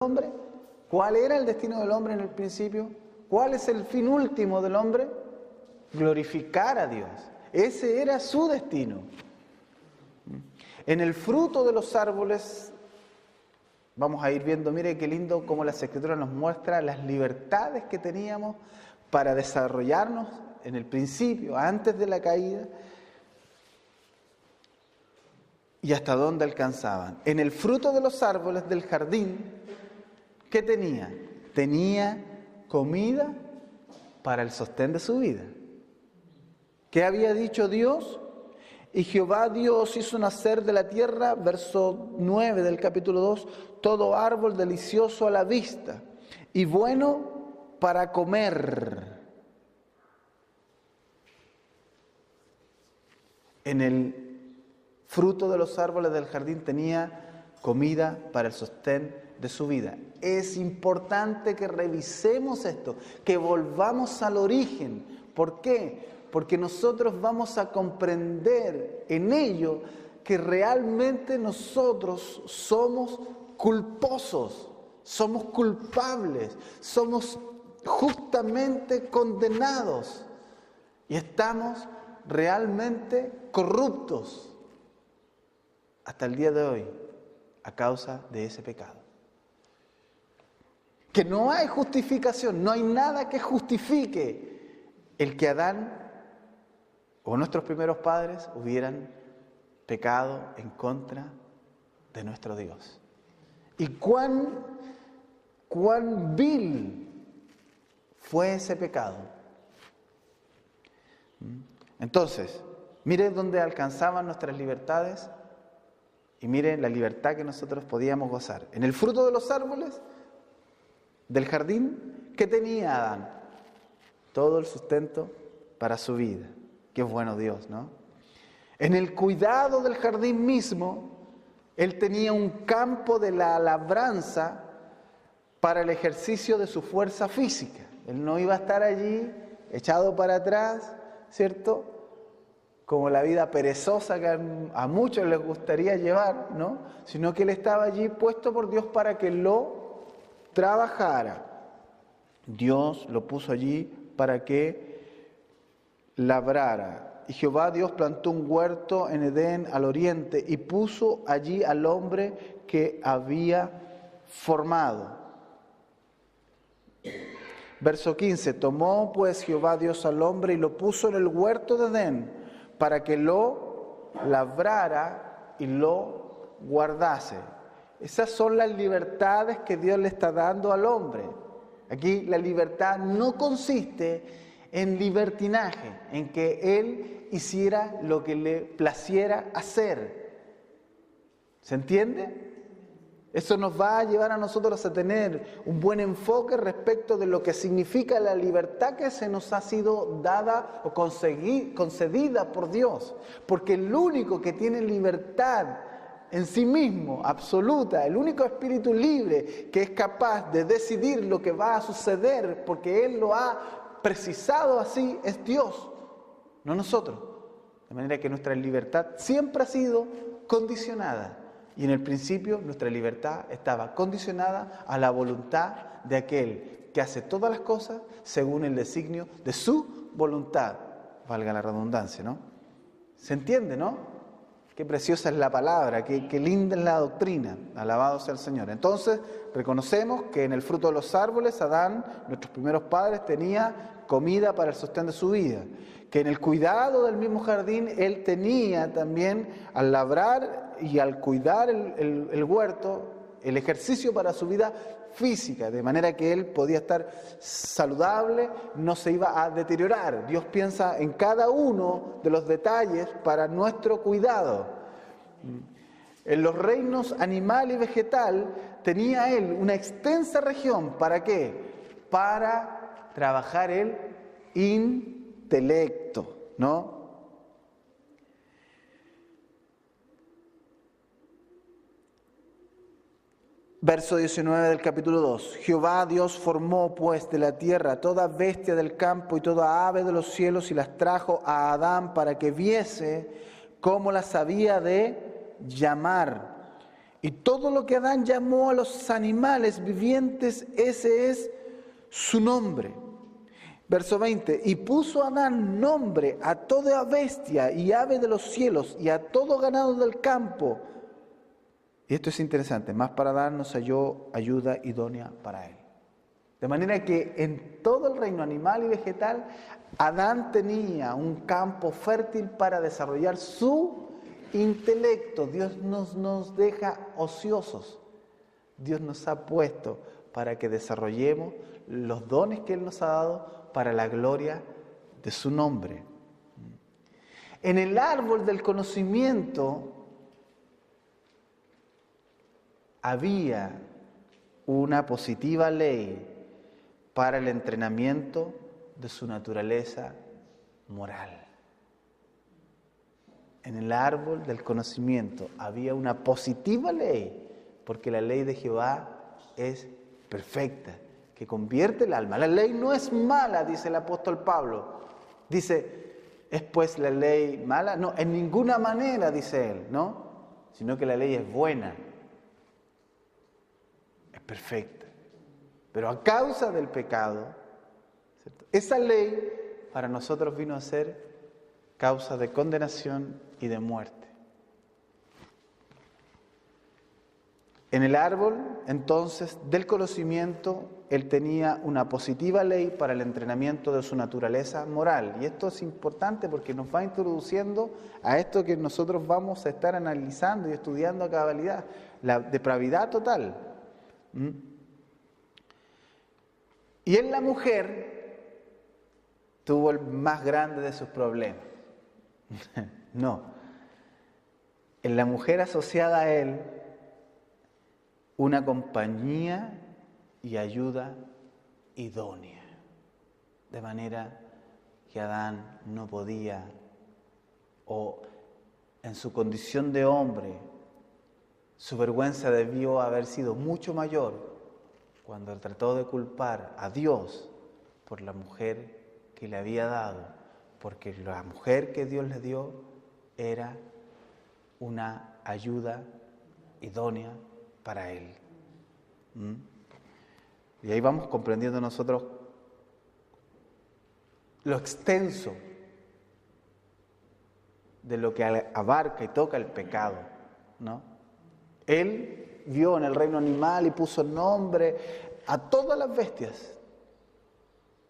hombre? ¿Cuál era el destino del hombre en el principio? ¿Cuál es el fin último del hombre? Glorificar a Dios. Ese era su destino. En el fruto de los árboles, vamos a ir viendo, mire qué lindo cómo las Escrituras nos muestra las libertades que teníamos para desarrollarnos en el principio, antes de la caída, y hasta dónde alcanzaban. En el fruto de los árboles del jardín, ¿qué tenía? Tenía comida para el sostén de su vida. ¿Qué había dicho Dios? Y Jehová Dios hizo nacer de la tierra, verso 9 del capítulo 2, todo árbol delicioso a la vista y bueno para comer. En el fruto de los árboles del jardín tenía comida para el sostén de su vida. Es importante que revisemos esto, que volvamos al origen. ¿Por qué? Porque nosotros vamos a comprender en ello que realmente nosotros somos culposos, somos culpables, somos justamente condenados y estamos realmente corruptos hasta el día de hoy a causa de ese pecado. Que no hay justificación, no hay nada que justifique el que Adán o nuestros primeros padres hubieran pecado en contra de nuestro Dios. Y cuán vil fue ese pecado. Entonces, miren dónde alcanzaban nuestras libertades y miren la libertad que nosotros podíamos gozar. En el fruto de los árboles del jardín, ¿qué tenía Adán? Todo el sustento para su vida. Qué bueno Dios, ¿no? En el cuidado del jardín mismo, él tenía un campo de la labranza para el ejercicio de su fuerza física. Él no iba a estar allí echado para atrás, ¿cierto? Como la vida perezosa que a muchos les gustaría llevar, ¿no? Sino que él estaba allí puesto por Dios para que lo trabajara. Dios lo puso allí para que labrara. Y Jehová Dios plantó un huerto en Edén al oriente y puso allí al hombre que había formado. Verso 15, tomó pues Jehová Dios al hombre y lo puso en el huerto de Edén para que lo labrara y lo guardase. Esas son las libertades que Dios le está dando al hombre. Aquí la libertad no consiste en libertinaje, en que él hiciera lo que le placiera hacer. ¿Se entiende? Eso nos va a llevar a nosotros a tener un buen enfoque respecto de lo que significa la libertad que se nos ha sido dada o concedida por Dios. Porque el único que tiene libertad en sí mismo, absoluta, el único espíritu libre que es capaz de decidir lo que va a suceder porque Él lo ha precisado así, es Dios, no nosotros. De manera que nuestra libertad siempre ha sido condicionada. Y en el principio nuestra libertad estaba condicionada a la voluntad de aquel que hace todas las cosas según el designio de su voluntad. Valga la redundancia, ¿no? ¿Se entiende, no? Qué preciosa es la palabra, qué linda es la doctrina. Alabado sea el Señor. Entonces, reconocemos que en el fruto de los árboles, Adán, nuestros primeros padres, tenía comida para el sostén de su vida. Que en el cuidado del mismo jardín, él tenía también, al labrar y al cuidar el huerto, el ejercicio para su vida física, de manera que él podía estar saludable, no se iba a deteriorar. Dios piensa en cada uno de los detalles para nuestro cuidado. En los reinos animal y vegetal tenía él una extensa región. ¿Para qué? Para trabajar el intelecto, ¿no? Verso 19 del capítulo 2. Jehová Dios formó pues de la tierra toda bestia del campo y toda ave de los cielos y las trajo a Adán para que viese cómo las había de llamar. Y todo lo que Adán llamó a los animales vivientes, ese es su nombre. Verso 20, y puso Adán nombre a toda bestia y ave de los cielos y a todo ganado del campo. Y esto es interesante, más para Adán nos halló ayuda idónea para él. De manera que en todo el reino animal y vegetal, Adán tenía un campo fértil para desarrollar su intelecto. Dios nos deja ociosos. Dios nos ha puesto para que desarrollemos los dones que Él nos ha dado para la gloria de su nombre. En el árbol del conocimiento había una positiva ley para el entrenamiento de su naturaleza moral. En el árbol del conocimiento había una positiva ley, porque la ley de Jehová es perfecta, que convierte el alma. La ley no es mala, dice el apóstol Pablo. Dice, ¿es pues la ley mala? No, en ninguna manera, dice él, ¿no? Sino que la ley es buena, es perfecta. Pero a causa del pecado, ¿cierto?, esa ley para nosotros vino a ser causa de condenación y de muerte. En el árbol, entonces, del conocimiento, él tenía una positiva ley para el entrenamiento de su naturaleza moral. Y esto es importante porque nos va introduciendo a esto que nosotros vamos a estar analizando y estudiando a cabalidad, la depravidad total. Y en la mujer tuvo el más grande de sus problemas. No. En la mujer asociada a él, una compañía y ayuda idónea. De manera que Adán no podía, o en su condición de hombre, su vergüenza debió haber sido mucho mayor cuando trató de culpar a Dios por la mujer que le había dado, porque la mujer que Dios le dio era una ayuda idónea para él. Y ahí vamos comprendiendo nosotros lo extenso de lo que abarca y toca el pecado, ¿no? Él vio en el reino animal y puso nombre a todas las bestias,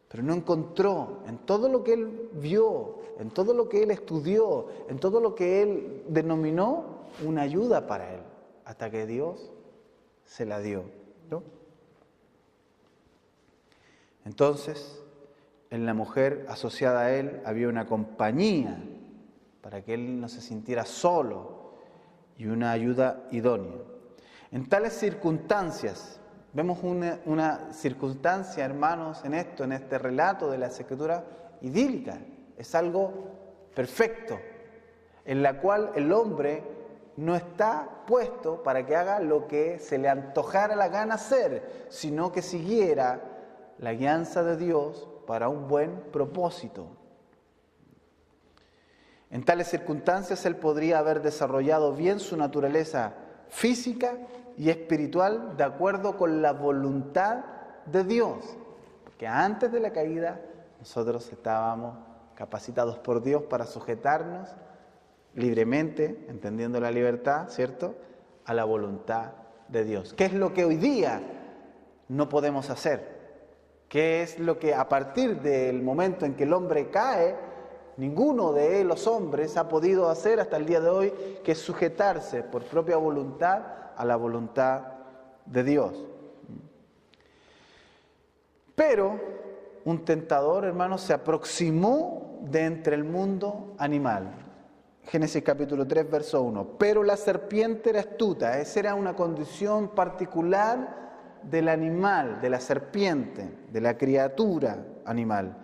pero no encontró en todo lo que él vio, en todo lo que él estudió, en todo lo que él denominó una ayuda para él, hasta que Dios se la dio, ¿no? Entonces, en la mujer asociada a él había una compañía para que él no se sintiera solo y una ayuda idónea. En tales circunstancias, vemos una circunstancia, hermanos, en este relato de las Escrituras idílica. Es algo perfecto, en la cual el hombre no está puesto para que haga lo que se le antojara la gana hacer, sino que siguiera la guianza de Dios para un buen propósito. En tales circunstancias él podría haber desarrollado bien su naturaleza física y espiritual de acuerdo con la voluntad de Dios. Porque antes de la caída nosotros estábamos capacitados por Dios para sujetarnos libremente, entendiendo la libertad, ¿cierto?, a la voluntad de Dios. ¿Qué es lo que hoy día no podemos hacer? ¿Qué es lo que a partir del momento en que el hombre cae, ninguno de los hombres ha podido hacer hasta el día de hoy, que es sujetarse por propia voluntad a la voluntad de Dios? Pero un tentador, hermanos, se aproximó de entre el mundo animal. Génesis capítulo 3, verso 1. Pero la serpiente era astuta. Esa era una condición particular del animal, de la serpiente, de la criatura animal.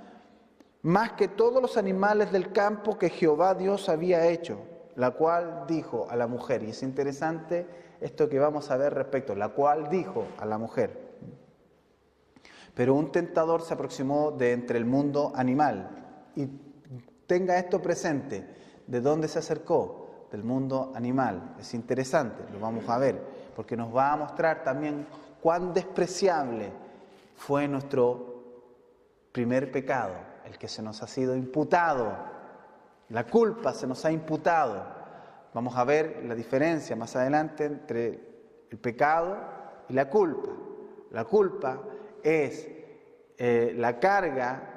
Más que todos los animales del campo que Jehová Dios había hecho, la cual dijo a la mujer. Y es interesante esto que vamos a ver respecto, la cual dijo a la mujer. Pero un tentador se aproximó de entre el mundo animal. Y tenga esto presente. ¿De dónde se acercó? Del mundo animal. Es interesante, lo vamos a ver. porque nos va a mostrar también cuán despreciable fue nuestro primer pecado, el que se nos ha sido imputado. La culpa se nos ha imputado. Vamos a ver la diferencia más adelante entre el pecado y la culpa. La culpa es la carga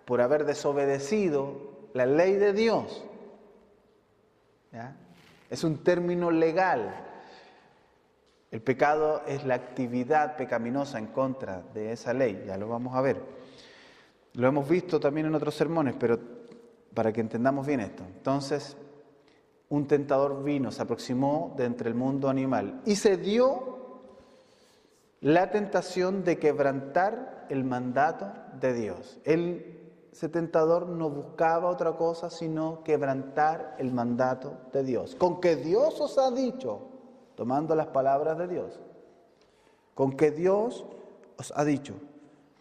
por haber desobedecido la ley de Dios. ¿Ya? Es un término legal. El pecado es la actividad pecaminosa en contra de esa ley, ya lo vamos a ver. Lo hemos visto también en otros sermones, pero para que entendamos bien esto. Entonces, un tentador vino, se aproximó de entre el mundo animal y se dio la tentación de quebrantar el mandato de Dios. Ese tentador no buscaba otra cosa sino quebrantar el mandato de Dios. Con que Dios os ha dicho, tomando las palabras de Dios, con que Dios os ha dicho,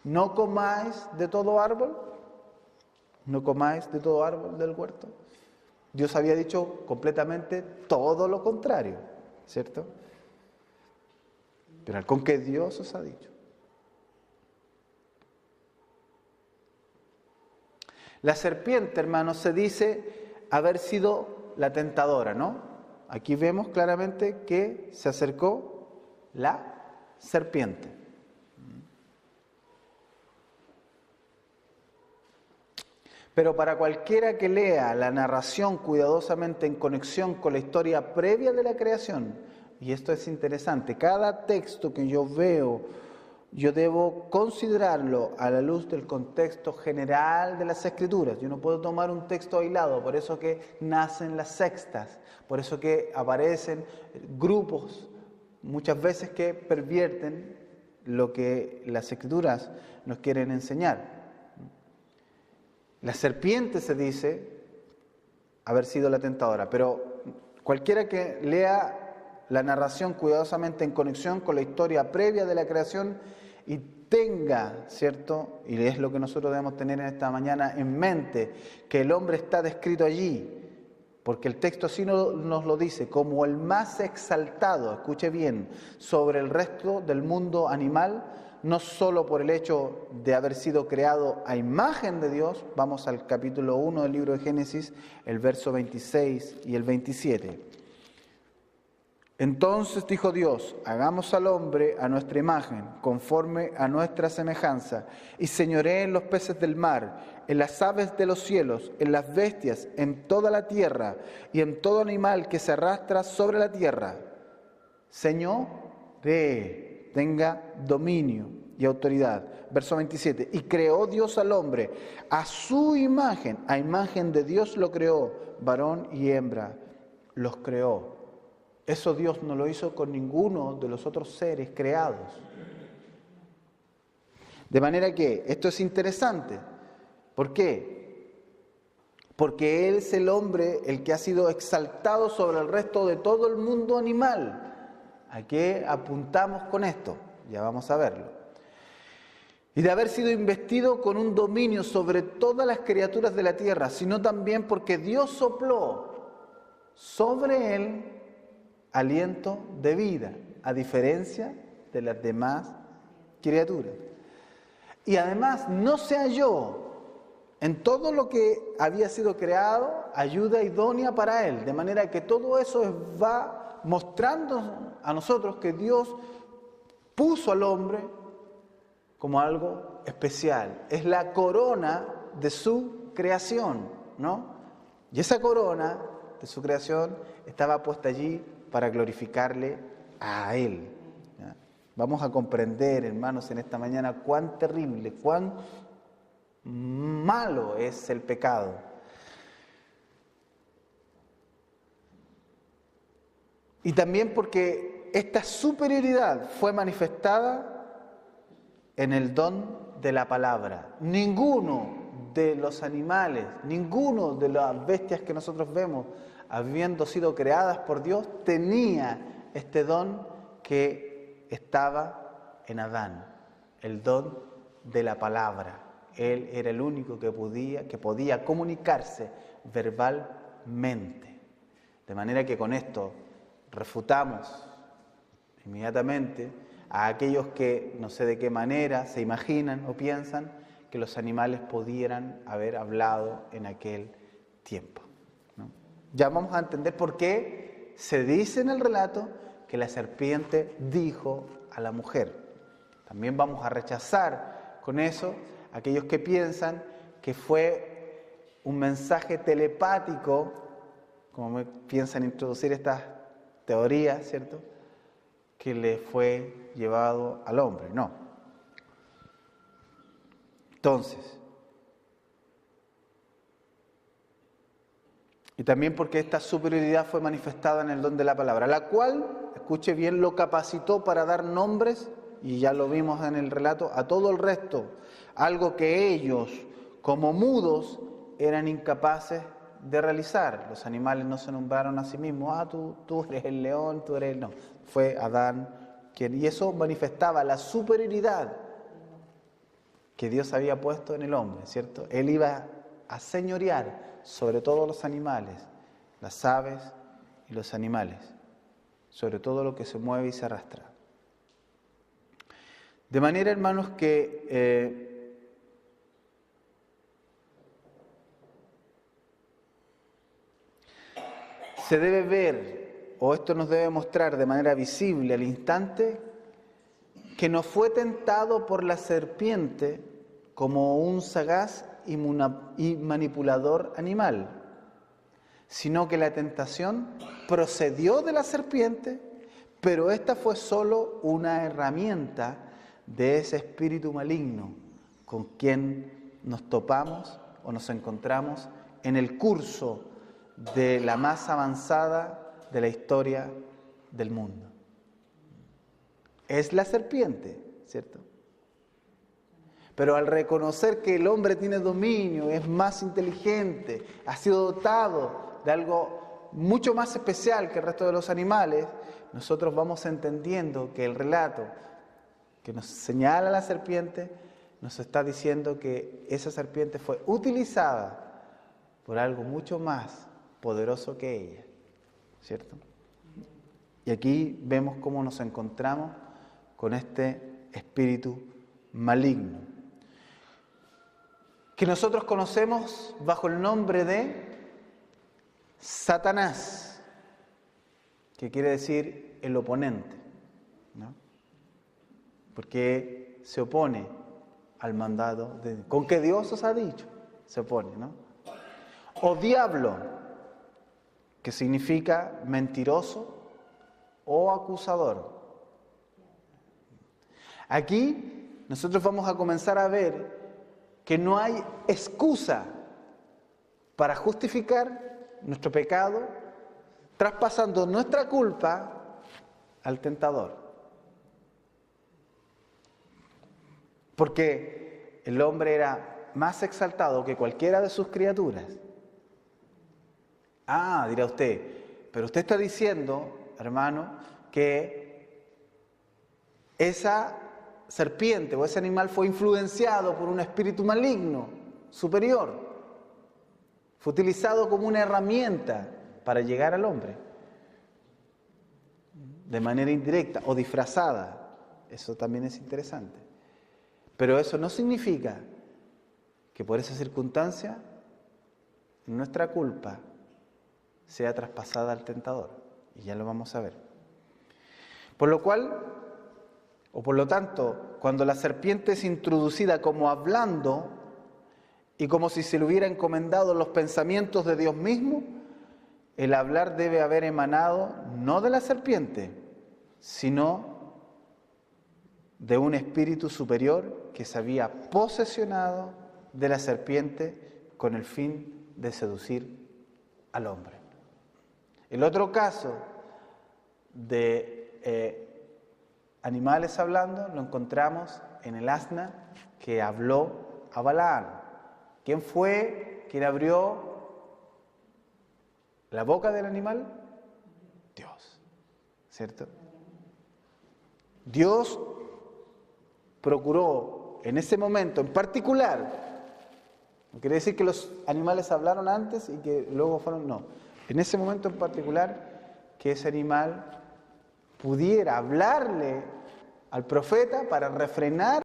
no comáis de todo árbol, no comáis de todo árbol del huerto. Dios había dicho completamente todo lo contrario, ¿cierto? Pero con que Dios os ha dicho. La serpiente, hermanos, se dice haber sido la tentadora, ¿no? Aquí vemos claramente que se acercó la serpiente. Pero para cualquiera que lea la narración cuidadosamente en conexión con la historia previa de la creación, y esto es interesante, cada texto que yo veo, yo debo considerarlo a la luz del contexto general de las Escrituras. Yo no puedo tomar un texto aislado, por eso que nacen las sectas, por eso que aparecen grupos muchas veces que pervierten lo que las Escrituras nos quieren enseñar. La serpiente se dice haber sido la tentadora, pero cualquiera que lea la narración cuidadosamente en conexión con la historia previa de la creación y tenga, ¿cierto? Y es lo que nosotros debemos tener en esta mañana en mente, que el hombre está descrito allí, porque el texto así nos lo dice, como el más exaltado, escuche bien, sobre el resto del mundo animal, no solo por el hecho de haber sido creado a imagen de Dios. Vamos al capítulo 1 del libro de Génesis, el verso 26 y el 27. Entonces dijo Dios, hagamos al hombre a nuestra imagen, conforme a nuestra semejanza, y señoree en los peces del mar, en las aves de los cielos, en las bestias, en toda la tierra, y en todo animal que se arrastra sobre la tierra. Señoree, tenga dominio y autoridad. Verso 27, y creó Dios al hombre a su imagen, a imagen de Dios lo creó, varón y hembra los creó. Eso Dios no lo hizo con ninguno de los otros seres creados. De manera que esto es interesante. ¿Por qué? Porque Él es el hombre el que ha sido exaltado sobre el resto de todo el mundo animal. ¿A qué apuntamos con esto? Ya vamos a verlo. Y de haber sido investido con un dominio sobre todas las criaturas de la tierra, sino también porque Dios sopló sobre Él aliento de vida, a diferencia de las demás criaturas. Y además no se halló en todo lo que había sido creado ayuda idónea para él, de manera que todo eso va mostrando a nosotros que Dios puso al hombre como algo especial. Es la corona de su creación, ¿no? Y esa corona de su creación estaba puesta allí para glorificarle a Él. ¿Ya? Vamos a comprender, hermanos, en esta mañana cuán terrible, cuán malo es el pecado. Y también porque esta superioridad fue manifestada en el don de la palabra. Ninguno de los animales, ninguno de las bestias que nosotros vemos, habiendo sido creadas por Dios, tenía este don que estaba en Adán, el don de la palabra. Él era el único que podía comunicarse verbalmente. De manera que con esto refutamos inmediatamente a aquellos que no sé de qué manera se imaginan o piensan que los animales pudieran haber hablado en aquel tiempo, ¿no? Ya vamos a entender por qué se dice en el relato que la serpiente dijo a la mujer. También vamos a rechazar con eso aquellos que piensan que fue un mensaje telepático, como piensan introducir estas teorías, ¿cierto?, que le fue llevado al hombre. No. Entonces, y también porque esta superioridad fue manifestada en el don de la palabra, la cual, escuche bien, lo capacitó para dar nombres, y ya lo vimos en el relato, a todo el resto, algo que ellos, como mudos, eran incapaces de realizar. Los animales no se nombraron a sí mismos, tú eres el león, tú eres el... No, fue Adán quien... Y eso manifestaba la superioridad que Dios había puesto en el hombre, ¿cierto? Él iba a señorear sobre todos los animales, las aves y los animales, sobre todo lo que se mueve y se arrastra. De manera, hermanos, que se debe ver, o esto nos debe mostrar de manera visible al instante, que no fue tentado por la serpiente como un sagaz y manipulador animal, sino que la tentación procedió de la serpiente, pero esta fue solo una herramienta de ese espíritu maligno con quien nos topamos o nos encontramos en el curso de la más avanzada de la historia del mundo. Es la serpiente, ¿cierto? Pero al reconocer que el hombre tiene dominio, es más inteligente, ha sido dotado de algo mucho más especial que el resto de los animales, nosotros vamos entendiendo que el relato que nos señala la serpiente nos está diciendo que esa serpiente fue utilizada por algo mucho más poderoso que ella, ¿cierto? Y aquí vemos cómo nos encontramos con este espíritu maligno, que nosotros conocemos bajo el nombre de Satanás, que quiere decir el oponente, ¿no? Porque se opone al mandato de Dios. ¿Con qué Dios os ha dicho? Se opone, ¿no? O diablo, que significa mentiroso o acusador. Aquí nosotros vamos a comenzar a ver que no hay excusa para justificar nuestro pecado traspasando nuestra culpa al tentador. Porque el hombre era más exaltado que cualquiera de sus criaturas. Ah, dirá usted, pero usted está diciendo, hermano, que esa serpiente o ese animal fue influenciado por un espíritu maligno, superior. Fue utilizado como una herramienta para llegar al hombre. De manera indirecta o disfrazada. Eso también es interesante. Pero eso no significa que por esa circunstancia nuestra culpa sea traspasada al tentador. Y ya lo vamos a ver. Por lo cual, o por lo tanto, cuando la serpiente es introducida como hablando y como si se le hubiera encomendado los pensamientos de Dios mismo, el hablar debe haber emanado no de la serpiente, sino de un espíritu superior que se había posesionado de la serpiente con el fin de seducir al hombre. El otro caso de animales hablando lo encontramos en el asna que habló a Balaam. ¿Quién fue quien abrió la boca del animal? Dios, ¿cierto? Dios procuró en ese momento en particular, no quiere decir que los animales hablaron antes y que luego fueron, no, en ese momento en particular, que ese animal pudiera hablarle al profeta para refrenar